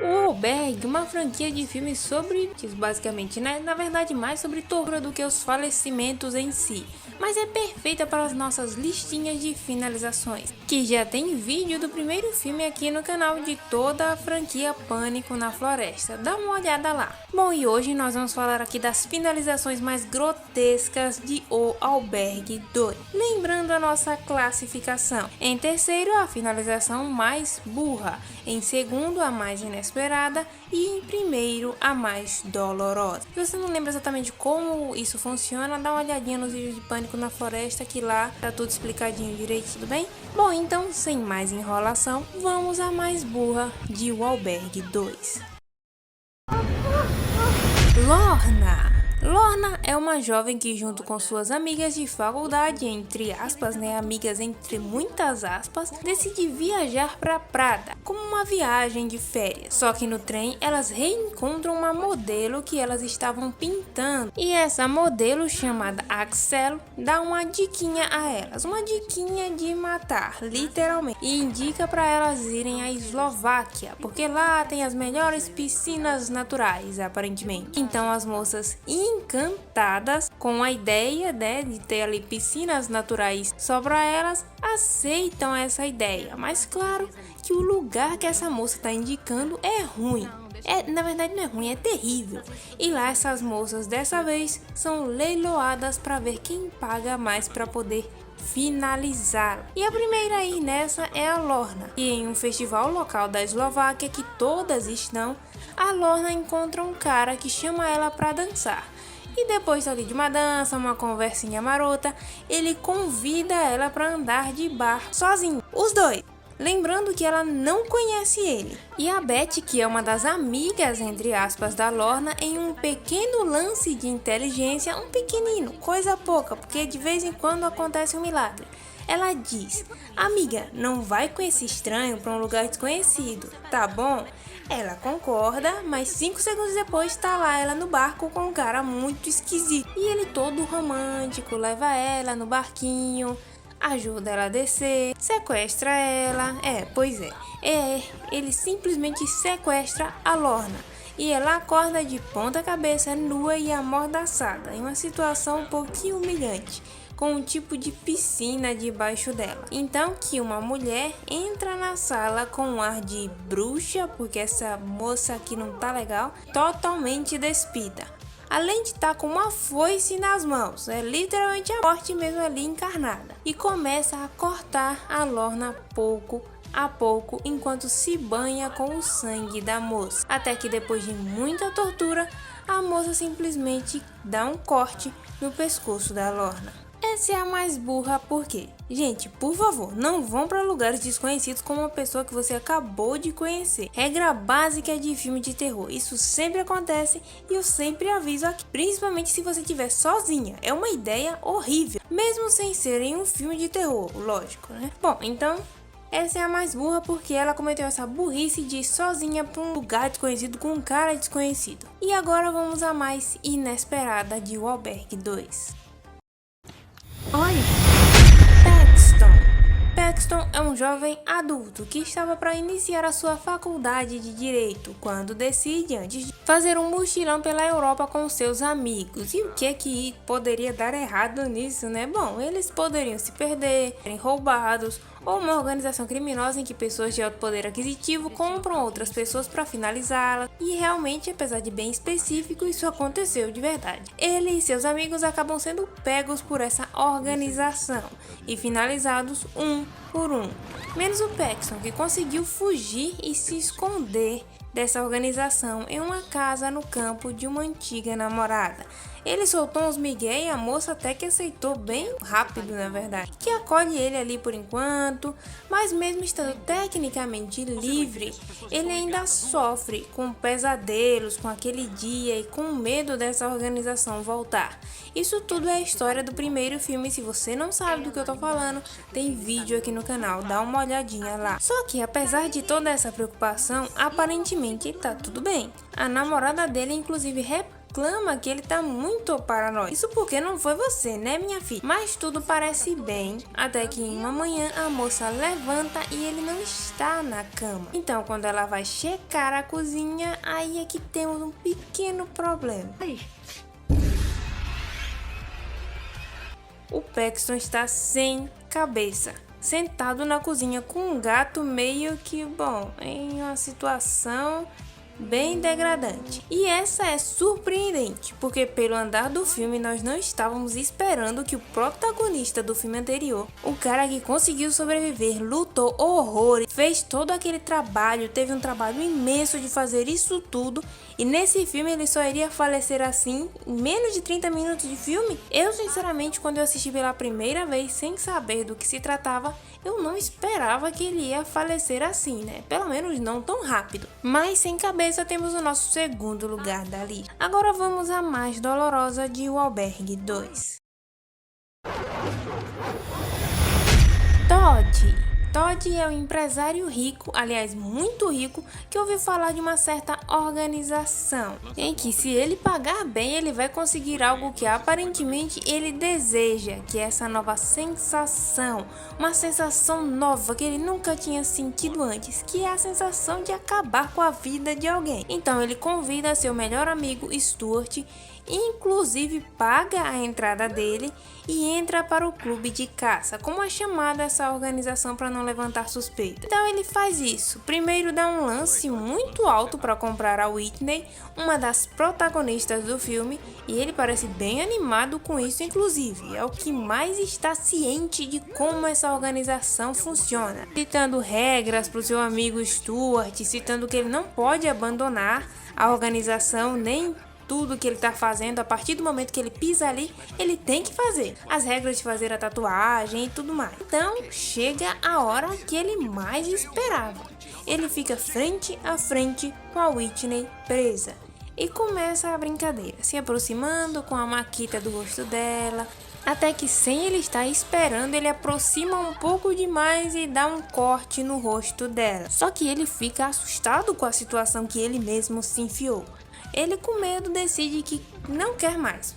O Albergue, uma franquia de filmes sobre, basicamente, né? Na verdade, mais sobre tortura do que os falecimentos em si. Mas é perfeita para as nossas listinhas de finalizações, que já tem vídeo do primeiro filme aqui no canal de toda a franquia Pânico na Floresta. Dá uma olhada lá. Bom, e hoje nós vamos falar aqui das finalizações mais grotescas de O Albergue 2. Lembrando a nossa classificação. Em terceiro, a finalização mais burra. Em segundo, a mais inesperada. E em primeiro, a mais dolorosa. Se você não lembra exatamente como isso funciona, dá uma olhadinha nos vídeos de Pânico na Floresta, que lá tá tudo explicadinho direito, tudo bem? Bom, então, sem mais enrolação, vamos à mais burra de O Albergue 2. Lorna. Lorna é uma jovem que, junto com suas amigas de faculdade, entre aspas, né, amigas entre muitas aspas, decide viajar para Prada, como uma viagem de férias. Só que no trem elas reencontram uma modelo que elas estavam pintando, e essa modelo, chamada Axel, dá uma diquinha a elas, uma diquinha de matar, literalmente, e indica para elas irem à Eslováquia, porque lá tem as melhores piscinas naturais, aparentemente. Então as moças encantadas com a ideia, né, de ter ali piscinas naturais só para elas, aceitam essa ideia. Mas claro que o lugar que essa moça está indicando é ruim. Na verdade não é ruim, é terrível. E lá essas moças dessa vez são leiloadas para ver quem paga mais para poder finalizá-la. E a primeira a ir nessa é a Lorna. E em um festival local da Eslováquia que todas estão, a Lorna encontra um cara que chama ela para dançar. E depois ali de uma dança, uma conversinha marota, ele convida ela para andar de bar sozinho, os dois. Lembrando que ela não conhece ele. E a Beth, que é uma das amigas, entre aspas, da Lorna, em um pequeno lance de inteligência, um pequenino, coisa pouca, porque de vez em quando acontece um milagre. Ela diz: amiga, não vai com esse estranho para um lugar desconhecido, tá bom? Ela concorda, mas 5 segundos depois tá lá ela no barco com um cara muito esquisito. E ele todo romântico, leva ela no barquinho, ajuda ela a descer, sequestra ela. Ele simplesmente sequestra a Lorna. E ela acorda de ponta cabeça, nua e amordaçada, em uma situação um pouquinho humilhante, com um tipo de piscina debaixo dela. Então que uma mulher entra na sala com um ar de bruxa, porque essa moça aqui não tá legal, totalmente despida. Além de estar com uma foice nas mãos, é literalmente a morte mesmo ali encarnada. E começa a cortar a Lorna pouco a pouco, enquanto se banha com o sangue da moça. Até que depois de muita tortura, a moça simplesmente dá um corte no pescoço da Lorna. Essa é a mais burra porque, gente, por favor, não vão para lugares desconhecidos com uma pessoa que você acabou de conhecer. Regra básica de filme de terror, isso sempre acontece e eu sempre aviso aqui, principalmente se você estiver sozinha. É uma ideia horrível, mesmo sem ser em um filme de terror, lógico, né? Bom, então essa é a mais burra porque ela cometeu essa burrice de ir sozinha para um lugar desconhecido com um cara desconhecido. E agora vamos à mais inesperada de O Albergue 2. Oi! Paxton é um jovem adulto que estava para iniciar a sua faculdade de Direito quando decide, antes de fazer um mochilão pela Europa com seus amigos. E o que é que poderia dar errado nisso, né? Bom, eles poderiam se perder, serem roubados, ou uma organização criminosa em que pessoas de alto poder aquisitivo compram outras pessoas para finalizá-la. E realmente, apesar de bem específico, isso aconteceu de verdade. Ele e seus amigos acabam sendo pegos por essa organização e finalizados um por um. Menos o Paxton, que conseguiu fugir e se esconder dessa organização em uma casa no campo de uma antiga namorada. Ele soltou uns migué e a moça até que aceitou bem rápido, na verdade, que acolhe ele ali por enquanto, mas mesmo estando tecnicamente livre, ele ainda sofre com pesadelos, com aquele dia e com medo dessa organização voltar. Isso tudo é a história do primeiro filme. Se você não sabe do que eu tô falando, tem vídeo aqui no canal, dá uma olhadinha lá. Só que apesar de toda essa preocupação, aparentemente tá tudo bem. A namorada dele inclusive reclama que ele tá muito paranoico. Isso porque não foi você, né, minha filha? Mas tudo parece bem, até que em uma manhã a moça levanta e ele não está na cama. Então, quando ela vai checar a cozinha, aí é que temos um pequeno problema. O Paxton está sem cabeça, sentado na cozinha com um gato meio que, bom, em uma situação bem degradante. E essa é surpreendente, porque pelo andar do filme nós não estávamos esperando que o protagonista do filme anterior, o cara que conseguiu sobreviver, lutou horrores, fez todo aquele trabalho, teve um trabalho imenso de fazer isso tudo, e nesse filme ele só iria falecer assim em menos de 30 minutos de filme. Eu sinceramente, quando eu assisti pela primeira vez sem saber do que se tratava, eu não esperava que ele ia falecer assim, né? Pelo menos não tão rápido. Mas sem cabeça temos o nosso segundo lugar da lista. Agora vamos à mais dolorosa de O Albergue 2. Todd é um empresário rico, aliás muito rico, que ouviu falar de uma certa organização, em que se ele pagar bem, ele vai conseguir algo que aparentemente ele deseja, que é essa nova sensação, uma sensação nova que ele nunca tinha sentido antes, que é a sensação de acabar com a vida de alguém. Então ele convida seu melhor amigo Stuart, inclusive paga a entrada dele e entra para o clube de caça. Como é chamada essa organização para não levantar suspeita? Então ele faz isso. Primeiro dá um lance muito alto para comprar a Whitney, uma das protagonistas do filme, e ele parece bem animado com isso, inclusive. É o que mais está ciente de como essa organização funciona, citando regras para o seu amigo Stuart, citando que ele não pode abandonar a organização nem tudo que ele tá fazendo. A partir do momento que ele pisa ali, ele tem que fazer as regras de fazer a tatuagem e tudo mais. Então chega a hora que ele mais esperava. Ele fica frente a frente com a Whitney presa e começa a brincadeira, se aproximando com a maquita do rosto dela, até que, sem ele estar esperando, ele aproxima um pouco demais e dá um corte no rosto dela. Só que ele fica assustado com a situação que ele mesmo se enfiou. Ele, com medo, decide que não quer mais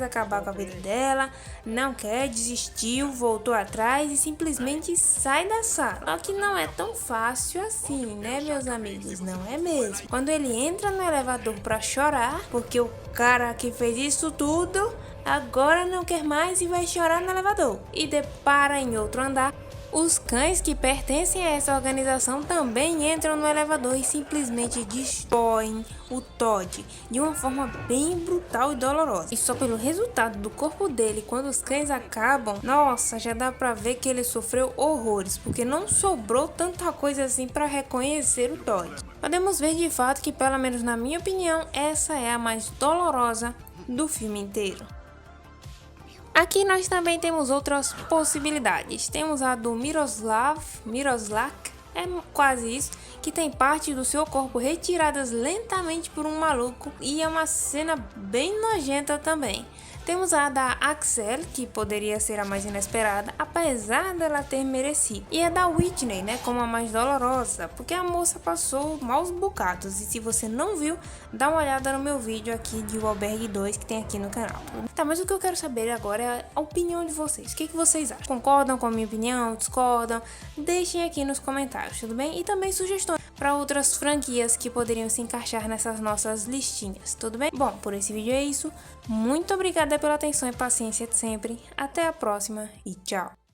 acabar com a vida dela, não quer, desistiu, voltou atrás e simplesmente sai da sala. Só que não é tão fácil assim, né, meus amigos? Não é mesmo. Quando ele entra no elevador pra chorar, porque o cara que fez isso tudo agora não quer mais e vai chorar no elevador, e depara em outro andar, os cães que pertencem a essa organização também entram no elevador e simplesmente destroem o Todd de uma forma bem brutal e dolorosa. E só pelo resultado do corpo dele quando os cães acabam, nossa, já dá pra ver que ele sofreu horrores, porque não sobrou tanta coisa assim pra reconhecer o Todd. Podemos ver de fato que, pelo menos na minha opinião, essa é a mais dolorosa do filme inteiro. Aqui nós também temos outras possibilidades. Temos a do Miroslav, é quase isso, que tem parte do seu corpo retiradas lentamente por um maluco, e é uma cena bem nojenta também. Temos a da Axel, que poderia ser a mais inesperada, apesar dela ter merecido. E a da Whitney, né, como a mais dolorosa, porque a moça passou maus bocados. E se você não viu, dá uma olhada no meu vídeo aqui de O Albergue 2 que tem aqui no canal. Tá, mas o que eu quero saber agora é a opinião de vocês. O que vocês acham? Concordam com a minha opinião? Discordam? Deixem aqui nos comentários, tudo bem? E também sugestões para outras franquias que poderiam se encaixar nessas nossas listinhas, tudo bem? Bom, por esse vídeo é isso. Muito obrigada pela atenção e paciência de sempre. Até a próxima e tchau!